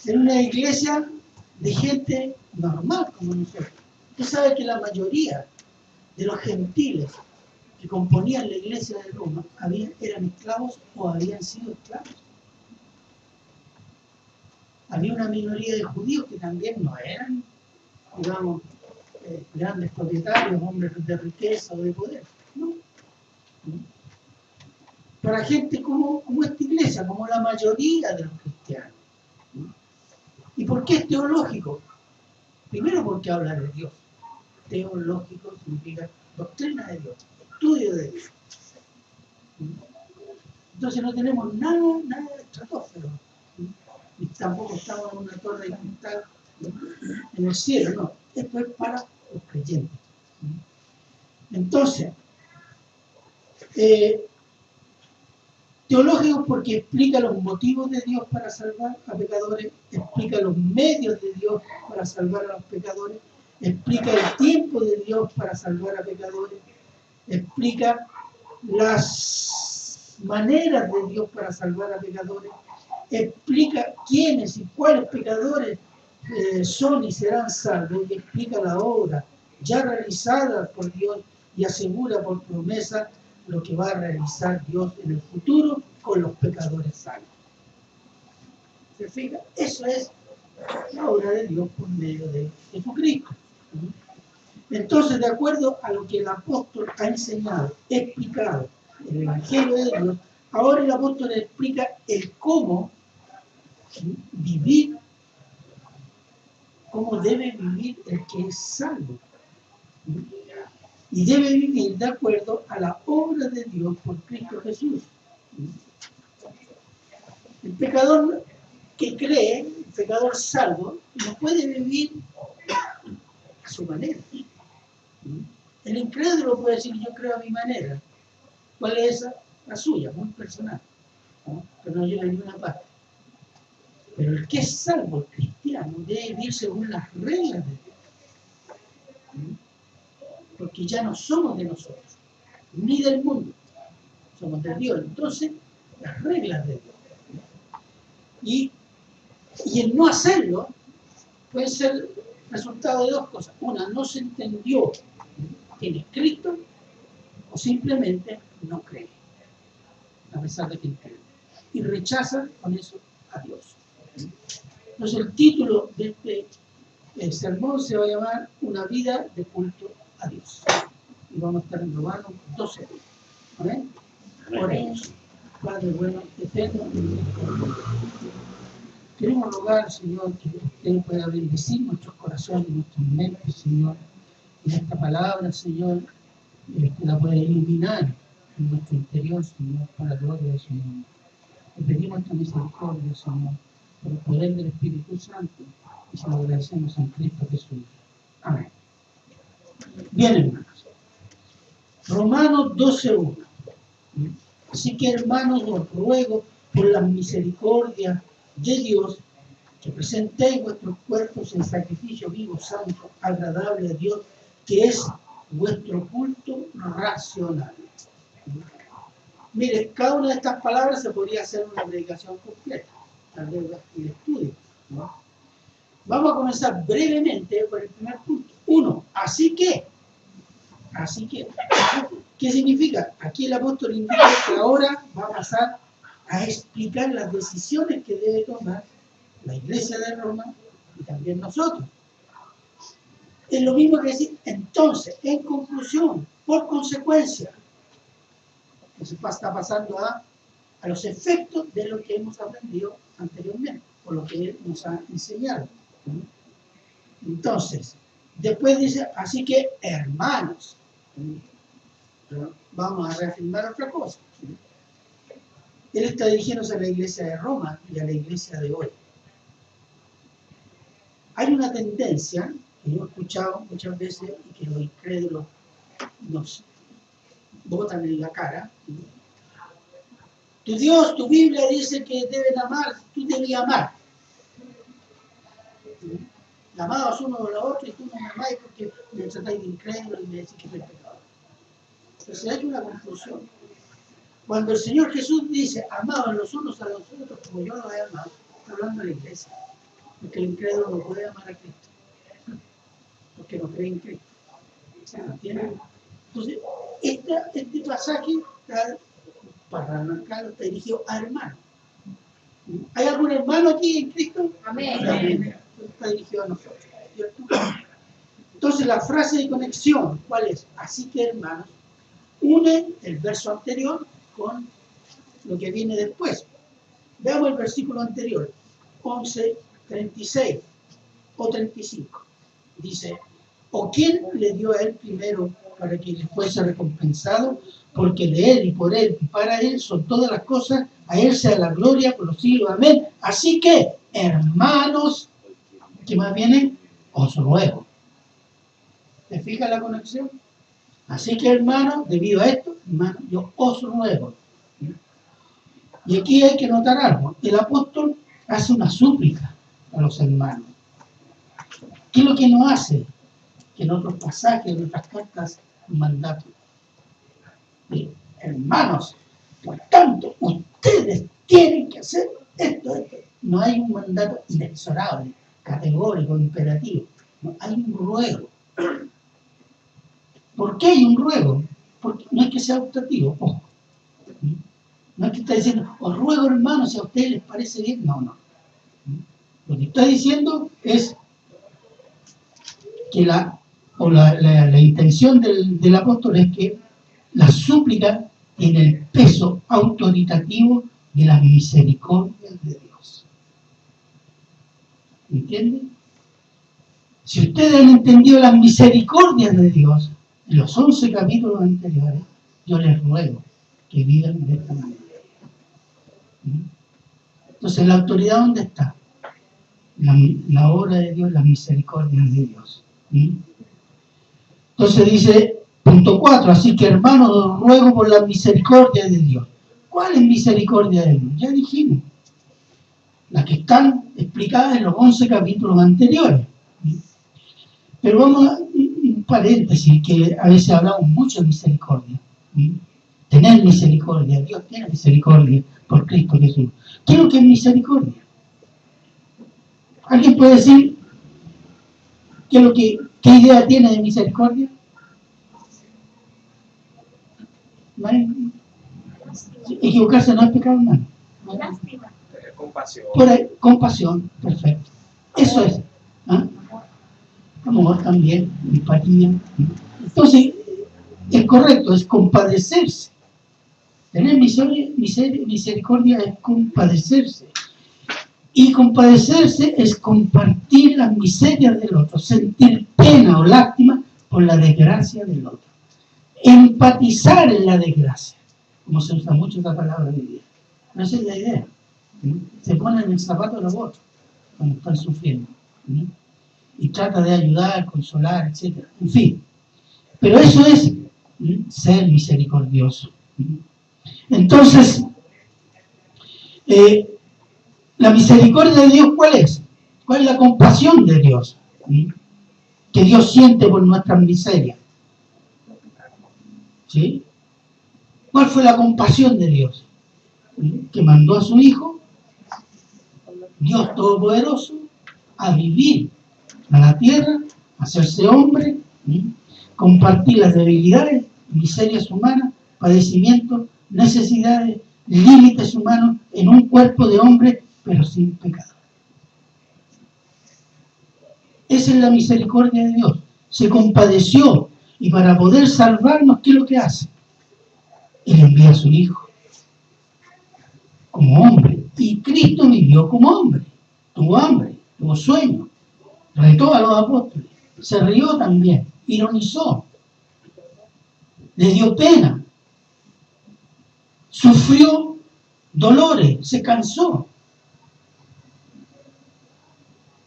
en una iglesia de gente normal como nosotros. Usted sabe que la mayoría de los gentiles que componían la iglesia de Roma eran esclavos o habían sido esclavos. Había una minoría de judíos que también no eran, digamos, grandes propietarios, hombres de riqueza o de poder. ¿No? Para gente como esta iglesia, como la mayoría de los cristianos. ¿No? ¿Y por qué es teológico? Primero porque habla de Dios. Teológico significa doctrina de Dios, estudio de Dios. Entonces no tenemos nada de estratosfero. Y tampoco estamos en una torre de cristal en el cielo, no. Esto es para los creyentes. Entonces, teológico porque explica los motivos de Dios para salvar a pecadores, explica los medios de Dios para salvar a los pecadores, explica el tiempo de Dios para salvar a pecadores, explica las maneras de Dios para salvar a pecadores, explica quiénes y cuáles pecadores son y serán salvos, y explica la obra ya realizada por Dios y asegura por promesa lo que va a realizar Dios en el futuro con los pecadores salvos. ¿Se fija? Eso es la obra de Dios por medio de Jesucristo. Entonces, de acuerdo a lo que el apóstol ha enseñado, explicado en el Evangelio de Dios, ahora el apóstol explica el cómo vivir, cómo debe vivir el que es salvo. Y debe vivir de acuerdo a la obra de Dios por Cristo Jesús. El pecador que cree, el pecador salvo, no puede vivir a su manera. El incrédulo puede decir, yo creo a mi manera. ¿Cuál es esa? La suya, muy personal, ¿no? Que no llega a ninguna parte. Pero el que es salvo, el cristiano, debe vivir según las reglas de Dios. Porque ya no somos de nosotros, ni del mundo, somos de Dios. Entonces, las reglas de Dios. Y el no hacerlo puede ser resultado de dos cosas. Una, no se entendió quién es Cristo, o simplemente no cree, a pesar de que cree. Y rechaza con eso a Dios. Entonces, el título de este sermón se va a llamar Una vida de culto a Dios. Y vamos a estar en Romanos 12. ¿Amén? Oremos. Padre bueno, eterno. Queremos rogar, Señor, que usted pueda bendecir nuestros corazones y nuestras mentes, Señor. Y esta palabra, Señor, que la pueda iluminar en nuestro interior, Señor, para la gloria de su nombre. Le pedimos esta misericordia, Señor, por el poder del Espíritu Santo, y se lo agradecemos en Cristo Jesús. Amén. Bien, hermanos. Romanos 12:1. Así que, hermanos, os ruego por la misericordia de Dios que presentéis vuestros cuerpos en sacrificio vivo, santo, agradable a Dios, que es vuestro culto racional. Mire, cada una de estas palabras se podría hacer una predicación completa, tal vez el estudio, ¿no? Vamos a comenzar brevemente por el primer punto. 1. Así que, ¿qué significa? Aquí el apóstol indica que ahora va a pasar a explicar las decisiones que debe tomar la iglesia de Roma y también nosotros. Es lo mismo que decir, entonces, en conclusión, por consecuencia, se está pasando a los efectos de lo que hemos aprendido anteriormente, por lo que él nos ha enseñado. Entonces, después dice, así que, hermanos, vamos a reafirmar otra cosa. Él está dirigiéndose a la iglesia de Roma y a la iglesia de hoy. Hay una tendencia que yo he escuchado muchas veces y que los incrédulos nos botan en la cara. Tu Dios, tu Biblia dice que deben amar, tú debías amar. Amados uno a los otros y tú no me amáis porque me tratáis de incrédulo y me decís que soy pecador. Entonces hay una confusión. Cuando el Señor Jesús dice, amaban los unos a los otros como yo los he amado, está hablando de la iglesia. Porque el incrédulo no puede amar a Cristo, porque no cree en Cristo. ¿Entienden? Entonces, este pasaje está, para arrancar, está dirigido a hermanos. ¿Hay algún hermano aquí en Cristo? Amén. Amén. Está dirigido a nosotros, ¿cierto? Entonces, la frase de conexión, ¿cuál es? Así que, hermanos, une el verso anterior con lo que viene después. Veamos el versículo anterior, 11:36 o 35. Dice, ¿o quién le dio a él primero para que le fuese recompensado? Porque de él y por él y para él son todas las cosas, a él sea la gloria por los siglos. Amén. Así que, hermanos, ¿qué más viene? Os ruego. ¿Te fijas la conexión? Así que, hermanos, debido a esto, hermanos, yo os ruego. Y aquí hay que notar algo. El apóstol hace una súplica a los hermanos. ¿Qué es lo que no hace? Que en otros pasajes, en otras cartas, un mandato. Hermanos, por tanto, ustedes tienen que hacer esto. No hay un mandato inexorable, categórico, imperativo. No, hay un ruego. ¿Por qué hay un ruego? Porque no es que sea optativo, ojo. No es que está diciendo, os ruego, hermanos, si a ustedes les parece bien. No. Lo que está diciendo es que la intención del apóstol es que la súplica tiene el peso autoritativo de las misericordias de Dios. ¿Entienden? Si ustedes han entendido las misericordias de Dios, en los 11 capítulos anteriores, yo les ruego que vivan de esta manera. Entonces, ¿la autoridad dónde está? La obra de Dios, las misericordias de Dios. Entonces dice, punto 4, así que hermanos, os ruego por la misericordia de Dios. ¿Cuál es misericordia de Dios? Ya dijimos, las que están explicadas en los 11 capítulos anteriores. Pero vamos a un paréntesis, que a veces hablamos mucho de misericordia. Tener misericordia, Dios tiene misericordia por Cristo Jesús. ¿Qué es lo que es misericordia? ¿Alguien puede decir qué idea tiene de misericordia? ¿No hay? Equivocarse no es pecado, hermano. Compasión. Compasión, perfecto. Eso es. ¿Ah? Amor también, empatía. Entonces, es correcto, es compadecerse. Tener misericordia es compadecerse. Y compadecerse es compartir las miserias del otro, sentir pena o lástima por la desgracia del otro. Empatizar en la desgracia, como se usa mucho esa palabra hoy día. No esa es la idea. Se ponen en el zapato de los otros cuando están sufriendo. Y trata de ayudar, consolar, etc. En fin. Pero eso es ser misericordioso. Entonces, la misericordia de Dios, ¿cuál es? ¿Cuál es la compasión de Dios? Que Dios siente por nuestras miserias. ¿Sí? ¿Cuál fue la compasión de Dios? Que mandó a su Hijo, Dios Todopoderoso, a vivir a la tierra, a hacerse hombre, compartir las debilidades, miserias humanas, padecimientos, necesidades, límites humanos en un cuerpo de hombre, pero sin pecado. Esa es la misericordia de Dios. Se compadeció y para poder salvarnos, ¿qué es lo que hace? Él envía a su Hijo como hombre. Y Cristo vivió como hombre. Tuvo hambre, tuvo sueño, retó a los apóstoles, se rió también, ironizó, le dio pena, sufrió dolores, se cansó.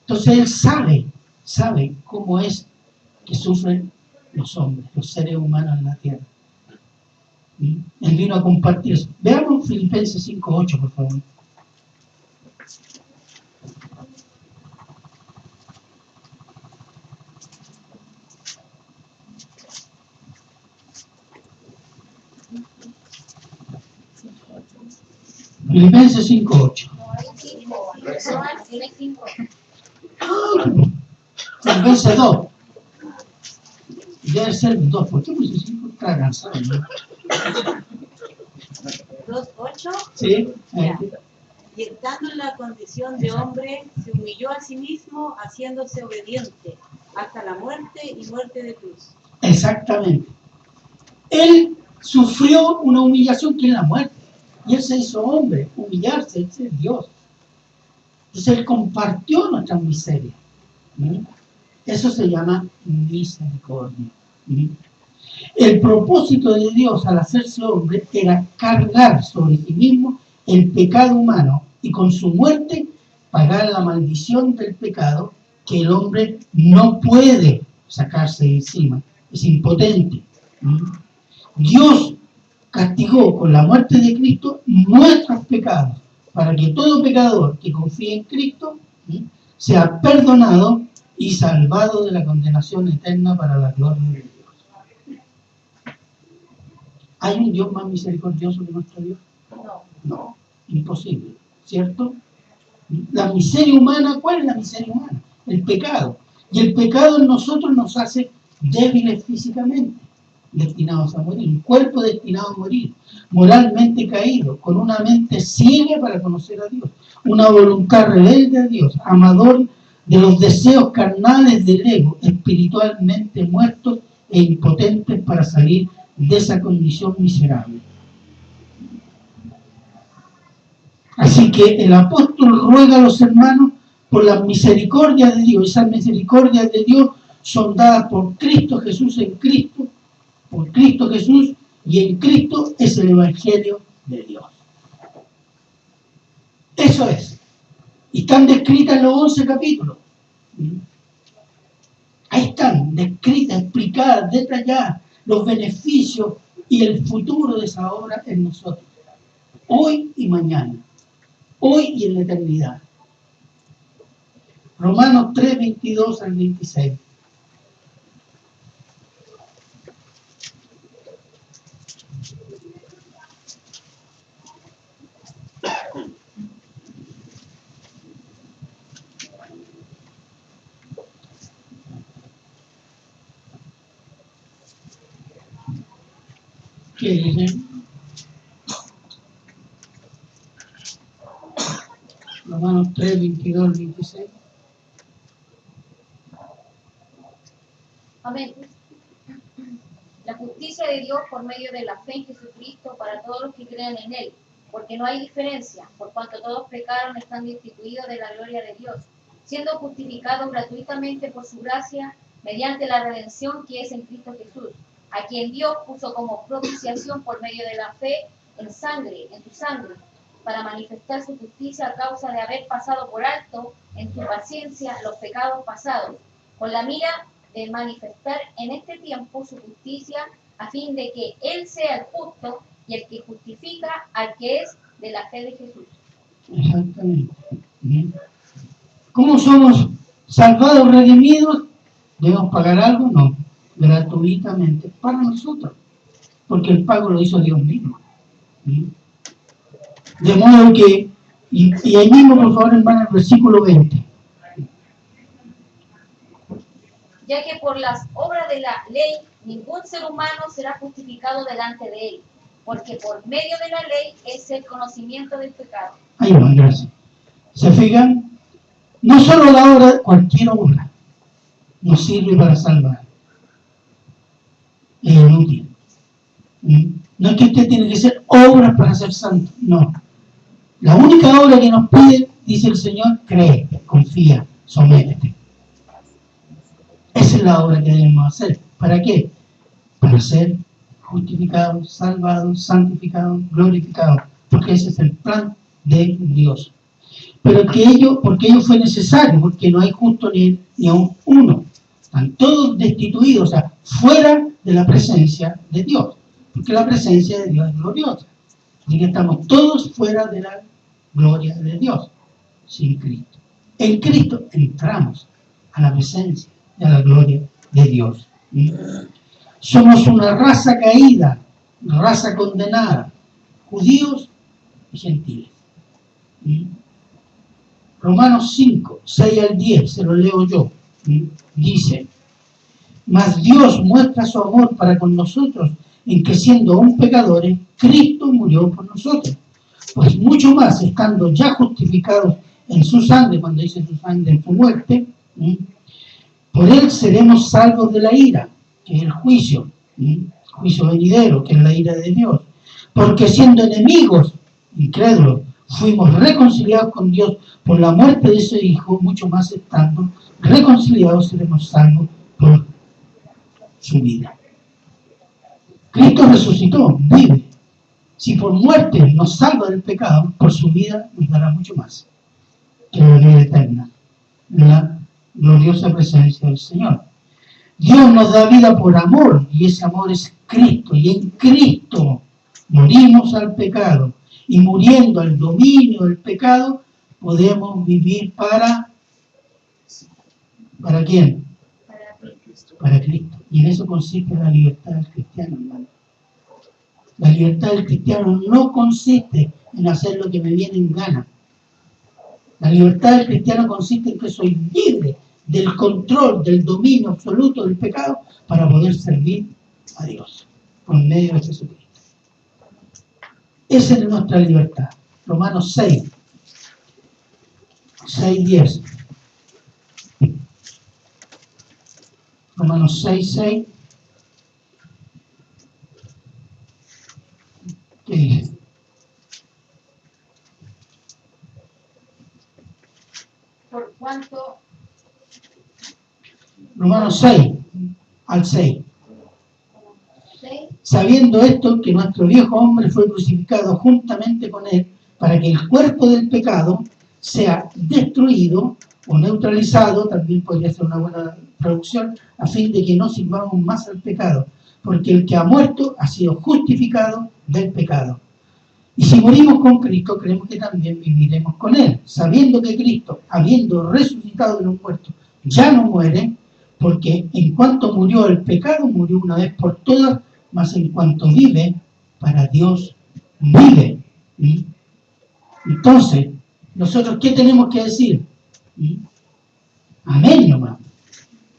Entonces él sabe cómo es que sufren los hombres, los seres humanos en la tierra. Él vino a compartir eso. Veamos Filipenses 5:8, por favor. Filipenses 5:8. El vencedor. Debe ser 2. ¿Por qué puse 5? Está cansado, ¿no? 2:8. Sí. Ya. Y estando en la condición de hombre, se humilló a sí mismo, haciéndose obediente hasta la muerte y muerte de cruz. Exactamente. Él sufrió una humillación que es la muerte. Y él se hizo hombre, humillarse, él es Dios. Entonces él compartió nuestras miserias. ¿Sí? Eso se llama misericordia. ¿Sí? El propósito de Dios al hacerse hombre era cargar sobre sí mismo el pecado humano y con su muerte pagar la maldición del pecado que el hombre no puede sacarse de encima, es impotente. Dios castigó con la muerte de Cristo nuestros pecados para que todo pecador que confíe en Cristo sea perdonado y salvado de la condenación eterna para la gloria de Dios. ¿Hay un Dios más misericordioso que nuestro Dios? No, imposible, ¿cierto? La miseria humana, ¿cuál es la miseria humana? El pecado. Y el pecado en nosotros nos hace débiles físicamente, destinados a morir, un cuerpo destinado a morir, moralmente caído, con una mente ciega para conocer a Dios, una voluntad rebelde a Dios, amador de los deseos carnales del ego, espiritualmente muertos e impotentes para salir de esa condición miserable. Así que el apóstol ruega a los hermanos por las misericordias de Dios. Esas misericordias de Dios son dadas por Cristo Jesús en Cristo, por Cristo Jesús, y en Cristo es el Evangelio de Dios. Eso es. Y están descritas en los 11 capítulos. Ahí están, descritas, explicadas, detalladas, los beneficios y el futuro de esa obra en nosotros. Hoy y mañana. Hoy y en la eternidad. Romanos 3, 22 al 26. ¿Qué dice? Romanos 3, 22 al 26. Amén. La justicia de Dios por medio de la fe en Jesucristo para todos los que creen en Él, porque no hay diferencia, por cuanto todos pecaron están destituidos de la gloria de Dios, siendo justificados gratuitamente por su gracia mediante la redención que es en Cristo Jesús, a quien Dios puso como propiciación por medio de la fe en su sangre, para manifestar su justicia a causa de haber pasado por alto en su paciencia los pecados pasados, con la mira de manifestar en este tiempo su justicia, a fin de que Él sea el justo y el que justifica al que es de la fe de Jesús. Exactamente. ¿Cómo somos salvados, redimidos? ¿Debemos pagar algo? No, gratuitamente para nosotros, porque el pago lo hizo Dios mismo. De modo que, y ahí mismo, por favor, hermano, el versículo 20. Ya que por las obras de la ley ningún ser humano será justificado delante de Él, porque por medio de la ley es el conocimiento del pecado. Ahí va, gracias. ¿Se fijan? No solo la obra, cualquier obra nos sirve para salvar. Es inútil. No es que usted tiene que hacer obras para ser santo, no. La única obra que nos pide, dice el Señor, cree, confía, sométete. Esa es la obra que debemos hacer. ¿Para qué? Para ser justificados, salvados, santificados, glorificados. Porque ese es el plan de Dios. Pero porque ello fue necesario, porque no hay justo ni aún uno. Están todos destituidos, o sea, fuera de la presencia de Dios. Porque la presencia de Dios es gloriosa. Así que estamos todos fuera de la gloria de Dios, sin Cristo. En Cristo entramos a la presencia y a la gloria de Dios. Somos una raza caída, raza condenada, judíos y gentiles. Romanos 5, 6 al 10, se lo leo yo. Dice: mas Dios muestra su amor para con nosotros en que siendo aún pecadores, Cristo murió por nosotros. Pues mucho más, estando ya justificados en su sangre, cuando dice su sangre, en su muerte, por él seremos salvos de la ira, que es el juicio, juicio venidero, que es la ira de Dios. Porque siendo enemigos, incrédulos, fuimos reconciliados con Dios por la muerte de su Hijo, mucho más estando reconciliados seremos salvos por su vida. Cristo resucitó, vive. Si por muerte nos salva del pecado, por su vida nos dará mucho más que la vida eterna, la gloriosa presencia del Señor. Dios nos da vida por amor, y ese amor es Cristo, y en Cristo morimos al pecado, y muriendo al dominio del pecado, podemos vivir ¿para quién? Para Cristo. Y en eso consiste la libertad del cristiano, hermano. La libertad del cristiano no consiste en hacer lo que me viene en gana. La libertad del cristiano consiste en que soy libre del control, del dominio absoluto del pecado para poder servir a Dios por medio de Jesucristo. Esa es nuestra libertad. Romanos 6, 10. Romanos 6, 6. ¿Qué dice? Por cuanto... Romanos 6, al 6. Sabiendo esto, que nuestro viejo hombre fue crucificado juntamente con él, para que el cuerpo del pecado sea destruido o neutralizado, también podría ser una buena traducción, a fin de que no sirvamos más al pecado, porque el que ha muerto ha sido justificado del pecado. Y si morimos con Cristo, creemos que también viviremos con él, sabiendo que Cristo, habiendo resucitado de los muertos, ya no muere, porque en cuanto murió el pecado, murió una vez por todas, mas en cuanto vive, para Dios vive. Entonces, nosotros, ¿qué tenemos que decir? Amén nomás.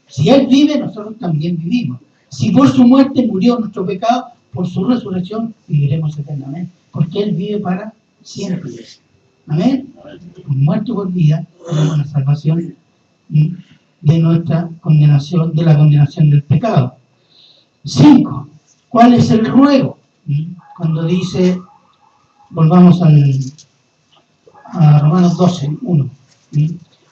Si Él vive, nosotros también vivimos. Si por su muerte murió nuestro pecado, por su resurrección viviremos eternamente. Porque Él vive para siempre. Amén. Por muerte y por vida, tenemos la salvación de nuestra condenación, de la condenación del pecado. 5. ¿Cuál es el ruego? Cuando dice, volvamos a Romanos 12, 1.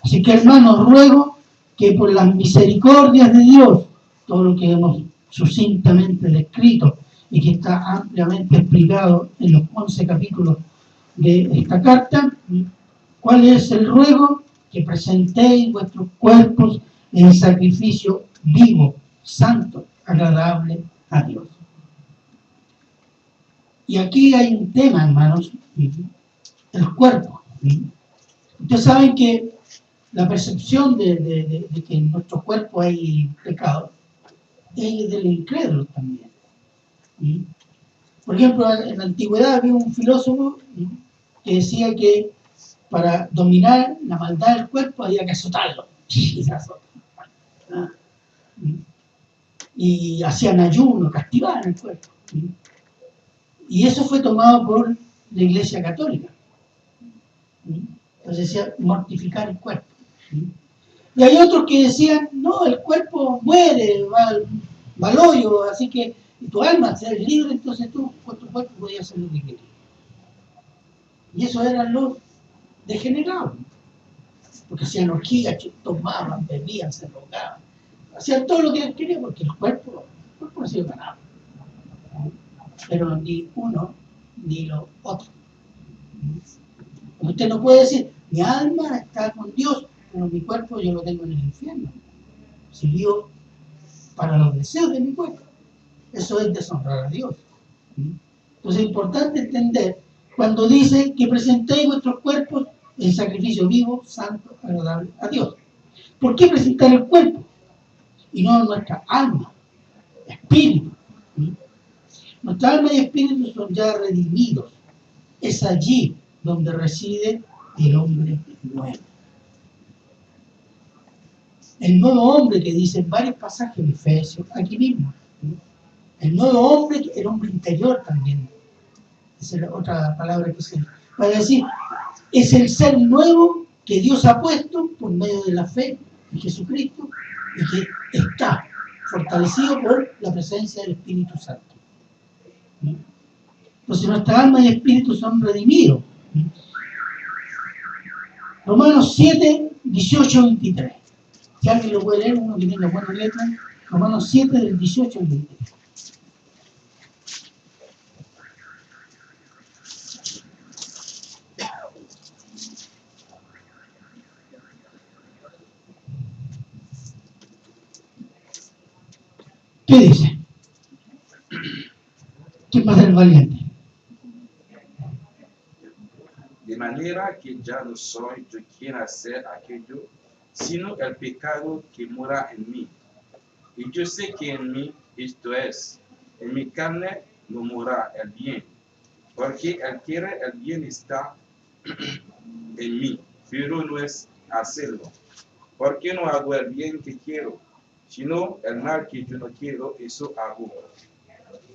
Así que, hermanos, ruego que por las misericordias de Dios, todo lo que hemos sucintamente descrito y que está ampliamente explicado en los 11 capítulos de esta carta, ¿cuál es el ruego? Que presentéis vuestros cuerpos en sacrificio vivo, santo, agradable a Dios. Y aquí hay un tema, hermanos, el cuerpo. Ustedes saben que la percepción de que en nuestro cuerpo hay pecado es del incrédulo también. Por ejemplo, en la antigüedad había un filósofo que decía que para dominar la maldad del cuerpo había que azotarlo. Y hacían ayuno, castigaban el cuerpo. Y eso fue tomado por la Iglesia Católica. Entonces decía mortificar el cuerpo. Y hay otros que decían, no, el cuerpo muere, va al hoyo, así que tu alma será libre, entonces tú con tu cuerpo podías hacer lo que querías. Y esos eran los degenerados, porque hacían orgías, tomaban, bebían, se drogaban, hacían todo lo que querían, porque el cuerpo no sirve para nada. Pero ni uno ni lo otro. Usted no puede decir, mi alma está con Dios, pero mi cuerpo yo lo tengo en el infierno. Si vivo para los deseos de mi cuerpo, eso es deshonrar a Dios. Entonces es importante entender cuando dice que presentéis vuestros cuerpos en sacrificio vivo, santo, agradable a Dios. ¿Por qué presentar el cuerpo? Y no nuestra alma, espíritu. Nuestra alma y espíritu son ya redimidos. Es allí donde reside el hombre nuevo. el nuevo hombre que dice en varios pasajes de Efesios, aquí mismo. El nuevo hombre, el hombre interior también. Esa es la otra palabra que se va a decir. Es el ser nuevo que Dios ha puesto por medio de la fe en Jesucristo y que está fortalecido por la presencia del Espíritu Santo. Entonces nuestra alma y espíritu son redimidos. Romanos 7, 18 al 23. Si alguien lo puede leer, uno que tenga buenas letras. Romanos 7, del 18 al 23. ¿Qué dice? ¿Quién va a ser valiente? De manera que ya no soy yo quien hacer aquello, sino el pecado que mora en mí. Y yo sé que en mí, esto es, en mi carne no mora el bien, porque el quiere el bien está en mí, pero no es hacerlo. Porque no hago el bien que quiero, sino el mal que yo no quiero, eso hago.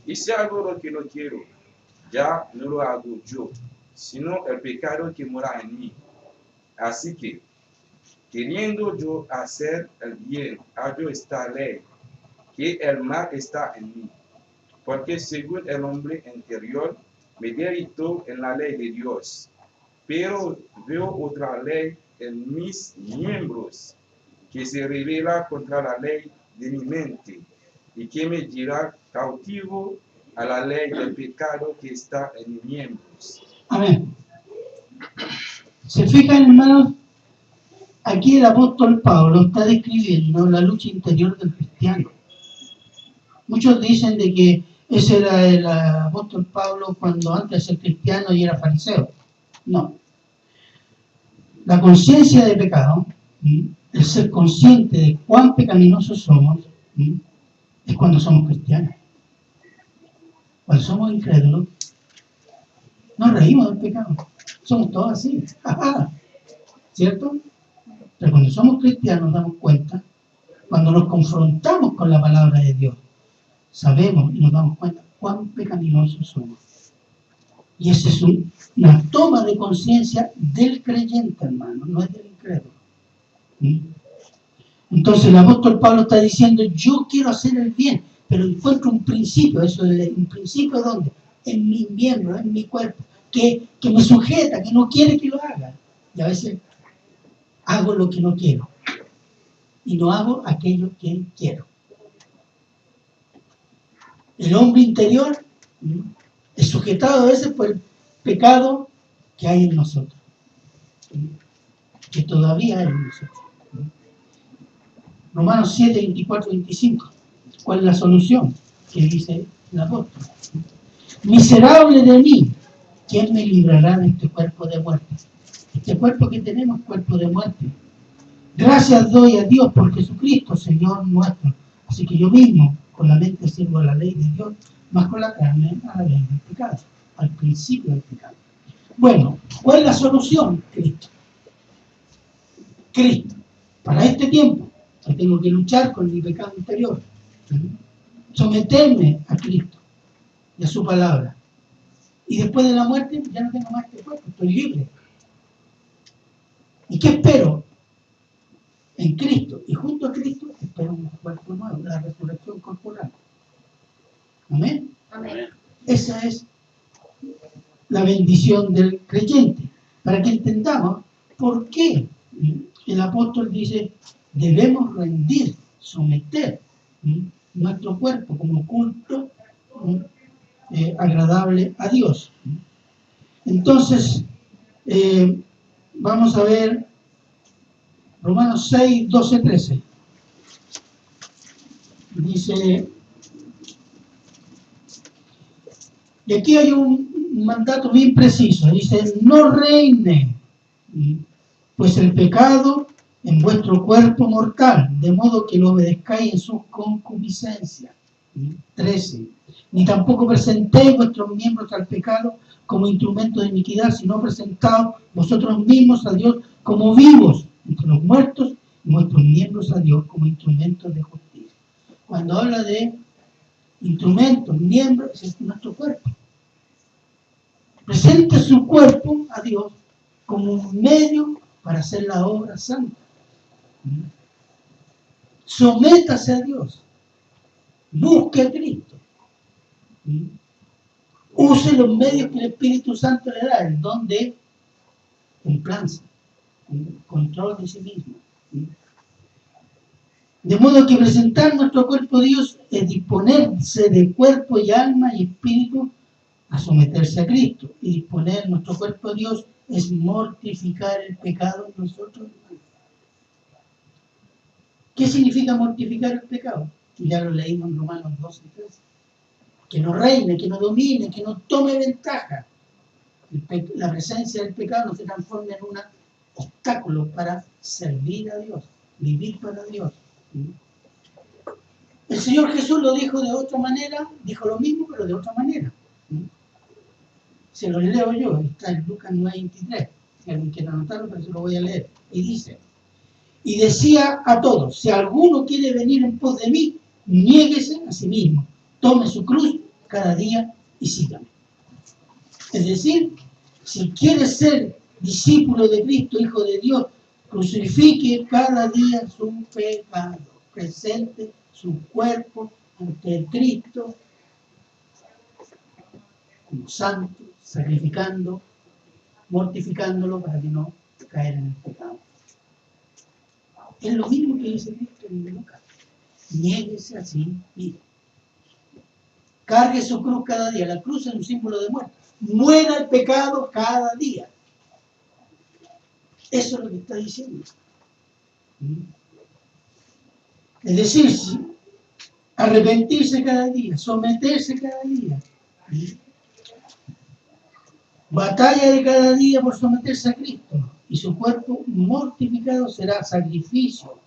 Y si hago lo que no quiero, ya no lo hago yo, sino el pecado que mora en mí. Así que, queriendo yo hacer el bien, hallo esta ley, que el mal está en mí. Porque según el hombre interior, me deleito en la ley de Dios, pero veo otra ley en mis miembros, que se revela contra la ley de mi mente, y que me dirá cautivo a la ley del pecado que está en mis miembros. Amén. Se fijan, hermanos, aquí el apóstol Pablo está describiendo la lucha interior del cristiano. Muchos dicen de que ese era el apóstol Pablo cuando antes de ser cristiano y era fariseo. No. La conciencia de pecado, el ser consciente de cuán pecaminosos somos, es cuando somos cristianos. Cuando somos incrédulos, nos reímos del pecado. Somos todos así. ¿Cierto? Pero cuando somos cristianos nos damos cuenta, cuando nos confrontamos con la palabra de Dios, sabemos y nos damos cuenta cuán pecaminosos somos. Y esa es una toma de conciencia del creyente, hermano, no es del incrédulo. Entonces el apóstol Pablo está diciendo, yo quiero hacer el bien, pero encuentro un principio, un principio ¿dónde? En mi miembro, en mi cuerpo, que me sujeta, que no quiere que lo haga. Y a veces hago lo que no quiero y no hago aquello que quiero. El hombre interior es sujetado a veces por el pecado que hay en nosotros, que todavía hay en nosotros. Romanos 7, 24, 25. ¿Cuál es la solución? Que dice el apóstol. Miserable de mí, ¿quién me librará de este cuerpo de muerte? Este cuerpo que tenemos es cuerpo de muerte. Gracias doy a Dios por Jesucristo, Señor nuestro. Así que yo mismo, con la mente sirvo a la ley de Dios, más con la carne a la ley del pecado, al principio del pecado. Bueno, ¿cuál es la solución? Cristo. Cristo. Para este tiempo, yo tengo que luchar con mi pecado interior. Someterme a Cristo y a su palabra. Y después de la muerte, ya no tengo más este cuerpo, estoy libre. ¿Y qué espero? En Cristo. Y junto a Cristo espero un cuerpo nuevo, la resurrección corporal. Amén. Amén. Esa es la bendición del creyente. Para que entendamos por qué el apóstol dice, debemos rendir, someter nuestro cuerpo como culto agradable a Dios. Entonces, vamos a ver Romanos 6, 12, 13. Dice, y aquí hay un mandato bien preciso, dice, no reine, pues el pecado en vuestro cuerpo mortal, de modo que lo obedezcáis en sus concupiscencias. 13. Ni tampoco presentéis vuestros miembros al pecado como instrumento de iniquidad, sino presentaos vosotros mismos a Dios como vivos entre los muertos nuestros miembros a Dios como instrumentos de justicia. Cuando habla de instrumentos, miembros, es nuestro cuerpo. Presente su cuerpo a Dios como un medio para hacer la obra santa. Sométase a Dios. Busque a Cristo. Use los medios que el Espíritu Santo le da, el don de templanza, control de sí mismo. De modo que presentar nuestro cuerpo a Dios es disponerse de cuerpo y alma y espíritu a someterse a Cristo. Y disponer nuestro cuerpo a Dios es mortificar el pecado en nosotros. ¿Qué significa mortificar el pecado? Ya lo leímos en Romanos 12 y 13. Que no reine, que no domine, que no tome ventaja. La presencia del pecado no se transforme en un obstáculo para servir a Dios, vivir para Dios. El Señor Jesús lo dijo de otra manera, dijo lo mismo, pero de otra manera. Se lo leo yo, está en Lucas 9:23. Si alguien quiere anotarlo, pero se lo voy a leer. Y dice: y decía a todos, si alguno quiere venir en pos de mí, niéguese a sí mismo, tome su cruz cada día y sígame. Es decir, si quiere ser discípulo de Cristo, hijo de Dios, crucifique cada día su pecado, presente su cuerpo ante el Cristo como santo, sacrificando, mortificándolo para que no caer en el pecado. Es lo mismo que dice Cristo en Lucas. Niéguese a sí mismo. Cargue su cruz cada día. La cruz es un símbolo de muerte. Muera el pecado cada día. Eso es lo que está diciendo. Es decir, arrepentirse cada día, someterse cada día. Batalla de cada día por someterse a Cristo. Y su cuerpo mortificado será sacrificio.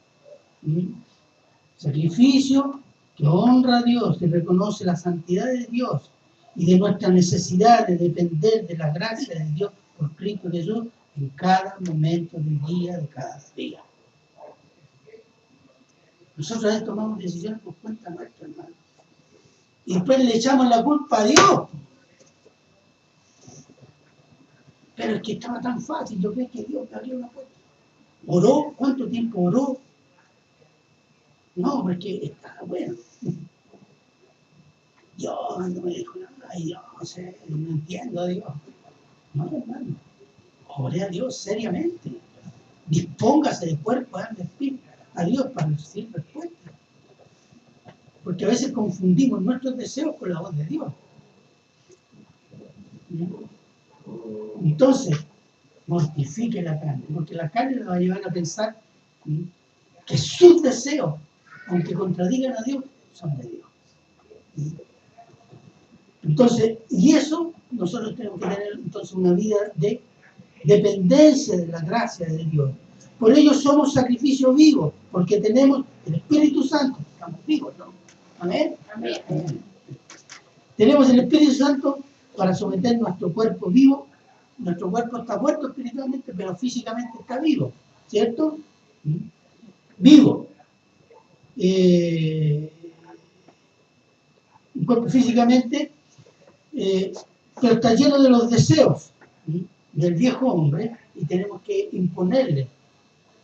Sacrificio que honra a Dios y reconoce la santidad de Dios y de nuestra necesidad de depender de la gracia de Dios por Cristo Jesús en cada momento del día, de cada día. Nosotros a veces tomamos decisiones por cuenta nuestra, hermano. Y después le echamos la culpa a Dios. Pero es que estaba tan fácil, yo creo que Dios me abrió una puerta. ¿Oró? ¿Cuánto tiempo oró? No, porque estaba bueno. Dios no me dijo nada, ay Dios, no sé, no entiendo a Dios. No, hermano, ore a Dios seriamente. Dispóngase de cuerpo, alma y espíritu a Dios para recibir respuesta. Porque a veces confundimos nuestros deseos con la voz de Dios. Entonces, mortifique la carne, porque la carne le va a llevar a pensar que sus deseos, aunque contradigan a Dios, son de Dios. Entonces, y eso nosotros tenemos que tener entonces una vida de dependencia de la gracia de Dios. Por ello somos sacrificio vivo, porque tenemos el Espíritu Santo. Estamos vivos, ¿no? ¿Amén? Amén. Tenemos el Espíritu Santo para someter nuestro cuerpo vivo. Nuestro cuerpo está muerto espiritualmente, pero físicamente está vivo, ¿cierto? Vivo. Un cuerpo físicamente, pero está lleno de los deseos del viejo hombre y tenemos que imponerle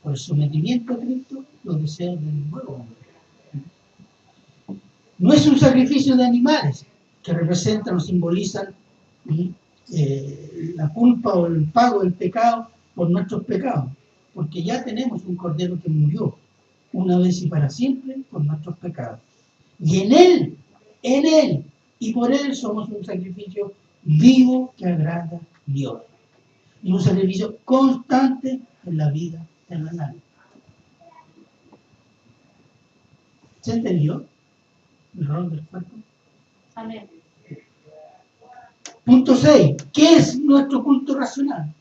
por el sometimiento a Cristo los deseos del nuevo hombre. No es un sacrificio de animales que representan o simbolizan la culpa o el pago del pecado por nuestros pecados, porque ya tenemos un cordero que murió una vez y para siempre por nuestros pecados. Y en él y por él somos un sacrificio vivo que agrada a Dios. Y un sacrificio constante en la vida terrenal. ¿Se entendió el rol del cuerpo? Amén. Punto 6. ¿Qué es nuestro culto racional?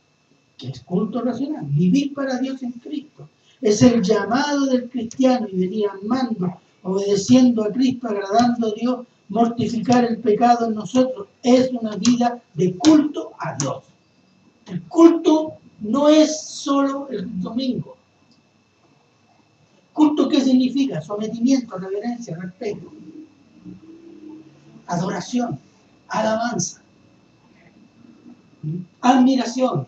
¿Qué es culto racional? Vivir para Dios en Cristo. Es el llamado del cristiano y venir amando, obedeciendo a Cristo, agradando a Dios, mortificar el pecado en nosotros. Es una vida de culto a Dios. El culto no es solo el domingo. ¿Culto qué significa? Sometimiento, reverencia, respeto, adoración, alabanza, admiración.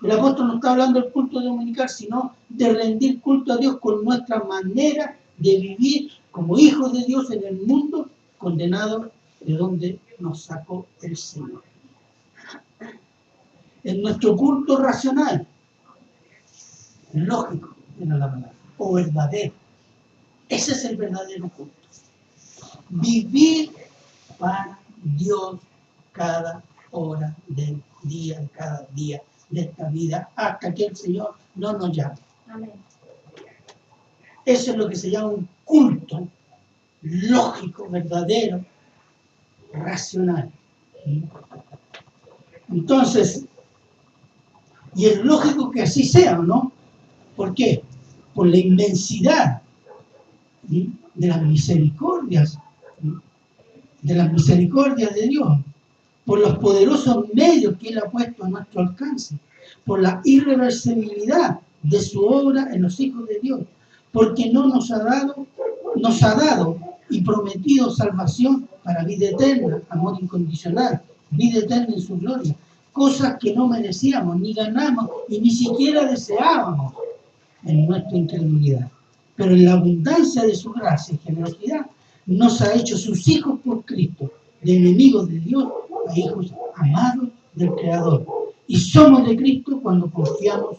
El apóstol no está hablando del culto dominical, sino de rendir culto a Dios con nuestra manera de vivir como hijos de Dios en el mundo condenado de donde nos sacó el Señor. En nuestro culto racional, lógico, era la palabra, o verdadero. Ese es el verdadero culto. Vivir para Dios cada hora del día, cada día de esta vida, hasta que el Señor no nos llame. Amén. Eso es lo que se llama un culto lógico, verdadero, racional. Entonces, y es lógico que así sea, ¿no? ¿Por qué? Por la inmensidad de las misericordias, de Dios, por los poderosos medios que Él ha puesto a nuestro alcance, por la irreversibilidad de su obra en los hijos de Dios, porque no nos ha dado y prometido salvación para vida eterna, amor incondicional, vida eterna en su gloria, cosas que no merecíamos, ni ganamos y ni siquiera deseábamos en nuestra incredulidad. Pero en la abundancia de su gracia y generosidad nos ha hecho sus hijos por Cristo, de enemigos de Dios a hijos amados del Creador. Y somos de Cristo cuando confiamos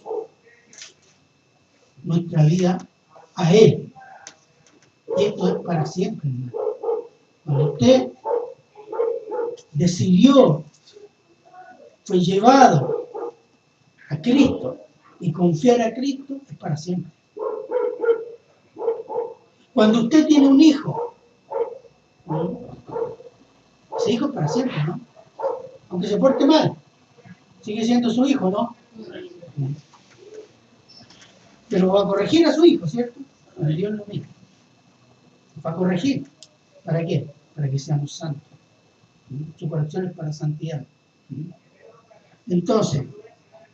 nuestra vida a Él. Y esto es para siempre, hermano. Cuando usted decidió, fue llevado a Cristo y confiar a Cristo, es para siempre. Cuando usted tiene un hijo, ese hijo es para siempre, ¿no? Aunque se porte mal, sigue siendo su hijo, ¿no? Pero va a corregir a su hijo, ¿cierto? A Dios lo mismo. Va a corregir. ¿Para qué? Para que seamos santos. Su corrección es para santidad. Entonces,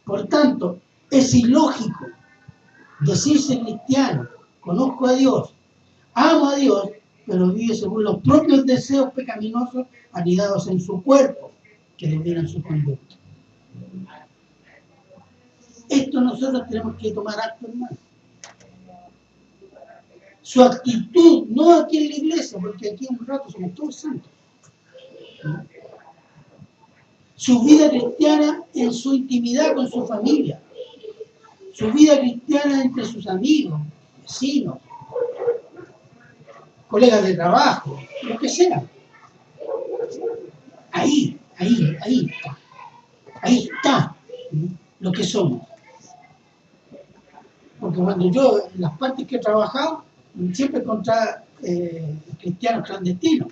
por tanto, es ilógico decirse cristiano, conozco a Dios, amo a Dios, pero vive según los propios deseos pecaminosos anidados en su cuerpo, que dominan su conducta. Esto nosotros tenemos que tomar acto, hermano. Su actitud, no aquí en la iglesia, porque aquí un rato somos todos santos. Su vida cristiana en su intimidad con su familia. Su vida cristiana entre sus amigos, vecinos, colegas de trabajo, lo que sea. Ahí está lo que somos. Porque cuando yo, en las partes que he trabajado, siempre encontraba cristianos clandestinos.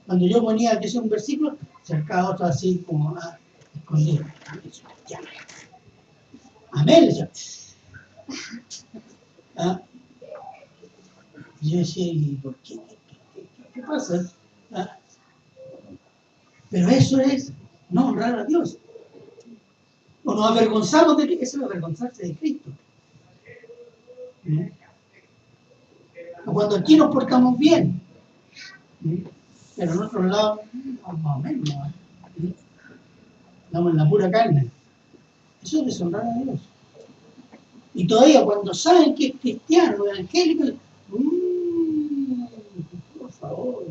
Cuando yo ponía que sea un versículo, cercaba otro así como escondido. Amén, decía. Y yo decía, ¿y por qué? ¿Qué pasa? Pero eso es no honrar a Dios. O nos avergonzamos de Cristo. Eso es avergonzarse de Cristo. O cuando aquí nos portamos bien, pero en otros lados, más o menos, estamos en la pura carne. Eso es deshonrar a Dios. Y todavía cuando saben que es cristiano, evangélico, por favor,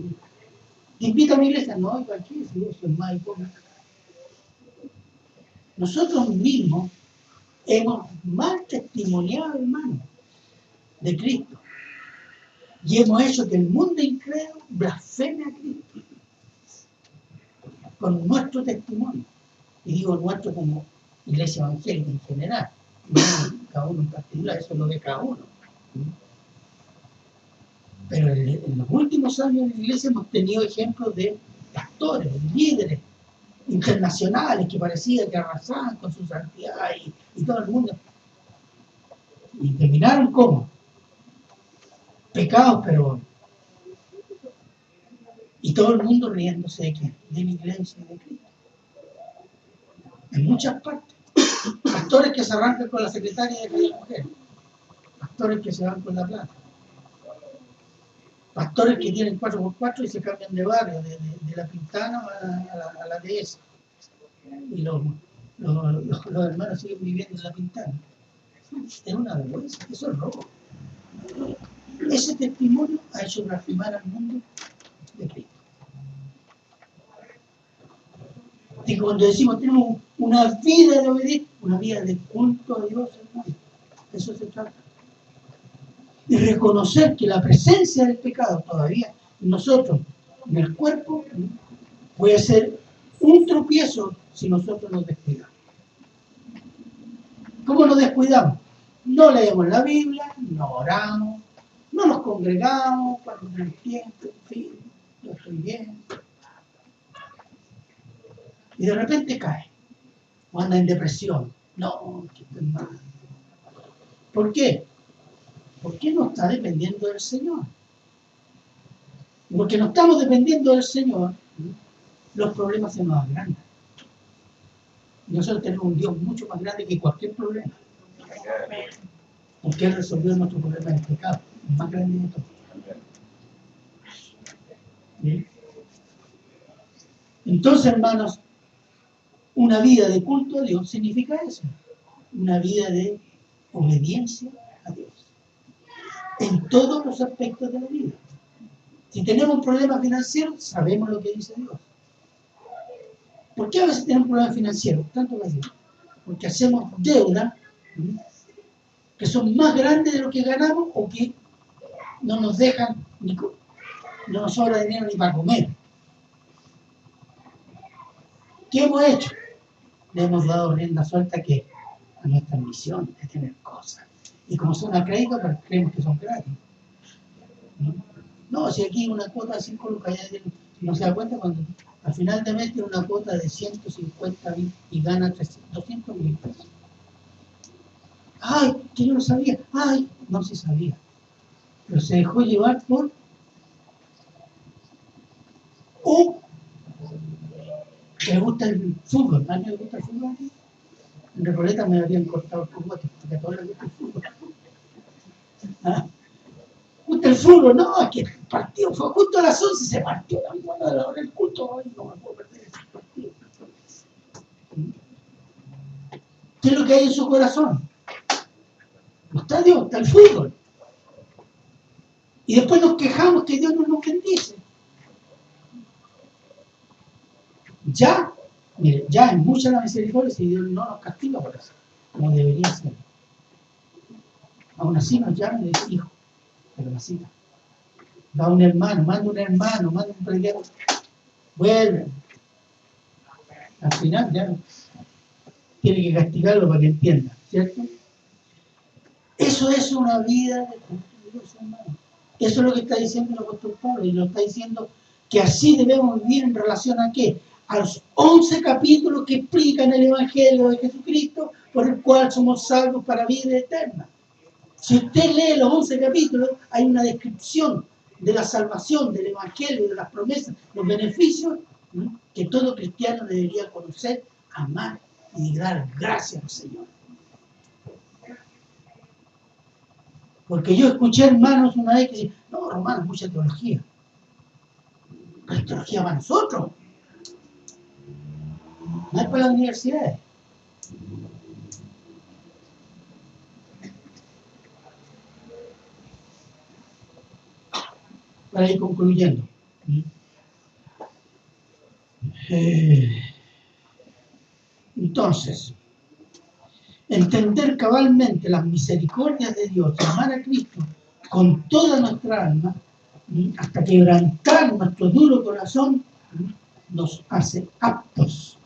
te invito a mi iglesia, no, ¿para qué? Si yo soy más hipócrita. Nosotros mismos hemos mal testimoniado, hermano, de Cristo. Y hemos hecho que el mundo incrédulo blasfeme a Cristo con nuestro testimonio. Y digo nuestro como iglesia evangélica en general, no cada uno en particular, eso lo ve cada uno. Pero en los últimos años en la iglesia hemos tenido ejemplos de pastores, de líderes internacionales que parecía que arrasaban con su santidad y todo el mundo. Y terminaron como pecados, pero y todo el mundo riéndose de quién, de la iglesia y de Cristo. En muchas partes. Pastores que se arrancan con la secretaria de aquella mujer. pastores que se van con la plata. Pastores que tienen 4x4 y se cambian de barrio, de la Pintana a la DS. Y los hermanos siguen viviendo en la Pintana. Es una vergüenza, eso es robo. Ese testimonio ha hecho blasfemar al mundo de Cristo. Y cuando decimos tenemos una vida de obediencia, una vida de culto a Dios, hermano, eso se trata. Y reconocer que la presencia del pecado todavía en nosotros, en el cuerpo, puede ser un tropiezo si nosotros nos descuidamos. ¿Cómo nos descuidamos? No leemos la Biblia, no oramos, no nos congregamos cuando tenemos tiempo, en fin, yo estoy bien. Y de repente cae, o anda en depresión. No, que estoy mal. ¿Por qué? Porque no está dependiendo del Señor. Porque no estamos dependiendo del Señor, los problemas se nos agrandan. Nosotros tenemos un Dios mucho más grande que cualquier problema. Porque Él resolvió nuestro problema del pecado, el más grande de todos. ¿Sí? Entonces, hermanos, una vida de culto a Dios significa eso. Una vida de obediencia a Dios. En todos los aspectos de la vida. Si tenemos un problema financiero, sabemos lo que dice Dios. ¿Por qué a veces tenemos un problema financiero? Tanto lo digo. Porque hacemos deudas que son más grandes de lo que ganamos o que no nos dejan, no nos sobra dinero ni para comer. ¿Qué hemos hecho? Le hemos dado rienda suelta a nuestra misión de tener cosas. Y como son a crédito, pues creemos que son gratis. No, si aquí una cuota de 5 lucas ya no se da cuenta cuando al final de mes tiene una cuota de 150.000 y gana 200.000 pesos. ¡Ay, que yo no sabía! ¡Ay! No se sabía. Pero se dejó llevar por... O le gusta el fútbol. ¿A mí me gusta el fútbol aquí? En Recoleta me habían cortado el fútbol, porque a todos les gusta el fútbol. ¿Ah? Gusta el fútbol, no, es que el partido fue justo a las 11, se partió tan bueno de la hora del culto, ay, no me puedo perder ese partido. ¿Qué es lo que hay en su corazón? No está Dios, está el fútbol. Y después nos quejamos que Dios no nos bendice. Ya, mire, ya es mucha la misericordia si Dios no nos castiga por eso, como debería ser. Aún así nos llaman y dicen, hijo, pero así va un hermano, manda un predicador, vuelve. Al final ya tiene que castigarlo para que entienda, ¿cierto? Eso es una vida de culto de Dios, hermano. Eso es lo que está diciendo el apóstol Pablo, y lo está diciendo que así debemos vivir en relación a ¿qué? A los 11 capítulos que explican el Evangelio de Jesucristo, por el cual somos salvos para vida eterna. Si usted lee los 11 capítulos, hay una descripción de la salvación, del Evangelio, de las promesas, los beneficios que todo cristiano debería conocer, amar y dar gracias al Señor. Porque yo escuché hermanos una vez que dicen, no, hermanos, mucha teología. Pero es teología para nosotros. No es para las universidades. Para ir concluyendo. Entonces, entender cabalmente las misericordias de Dios y amar a Cristo con toda nuestra alma, hasta quebrantar nuestro duro corazón, nos hace aptos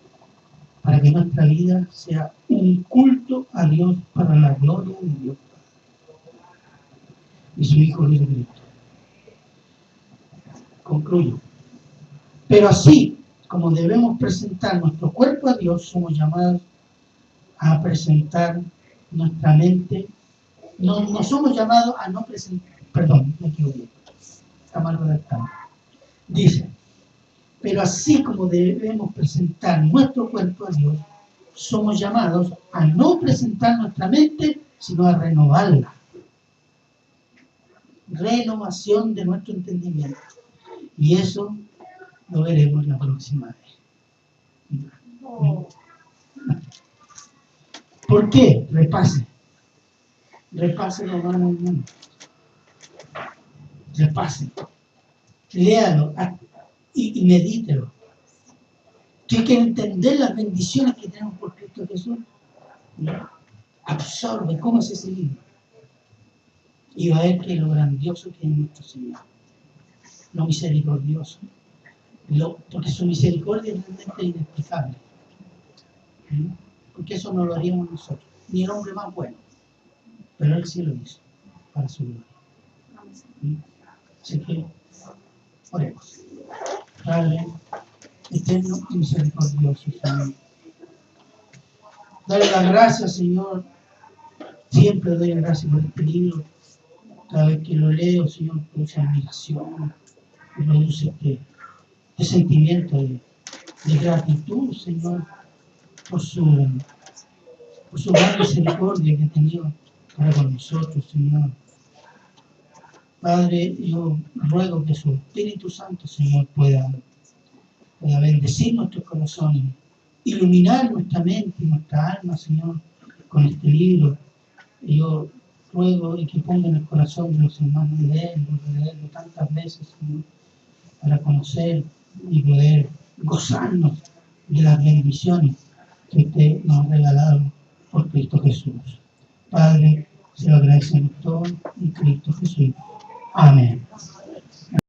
para que nuestra vida sea un culto a Dios para la gloria de Dios y su Hijo Jesucristo. Concluyo. Pero así como debemos presentar nuestro cuerpo a Dios, somos llamados a presentar nuestra mente. No somos llamados a no presentar. Perdón, me equivoqué. Está mal redactado. Dice, pero así como debemos presentar nuestro cuerpo a Dios, somos llamados a no presentar nuestra mente, sino a renovarla renovación de nuestro entendimiento. Y eso lo veremos la próxima vez. ¿Por qué? Repase Romanos 1. Repase. Léalo y medítelo. Que hay que entender las bendiciones que tenemos por Cristo Jesús. Absorbe, ¿cómo es ese libro? Y va a ver que lo grandioso que es nuestro Señor. Lo misericordioso. Porque su misericordia es realmente inexplicable. Porque eso no lo haríamos nosotros. Ni el hombre más bueno. Pero Él sí lo hizo. Para su gloria. Así que, oremos. Padre eterno y misericordioso, Señor. Dale las gracias, Señor. Siempre doy las gracias por este libro. Cada vez que lo leo, Señor, produce admiración, produce este sentimiento de gratitud, Señor, por su gran misericordia que ha tenido para con nosotros, Señor. Padre, yo ruego que su Espíritu Santo, Señor, pueda bendecir nuestros corazones, iluminar nuestra mente y nuestra alma, Señor, con este libro. Y yo ruego y que ponga en el corazón de los hermanos leerlo tantas veces, Señor, para conocer y poder gozarnos de las bendiciones que usted nos ha regalado por Cristo Jesús. Padre, se lo agradecemos todo en Cristo Jesús. Amén.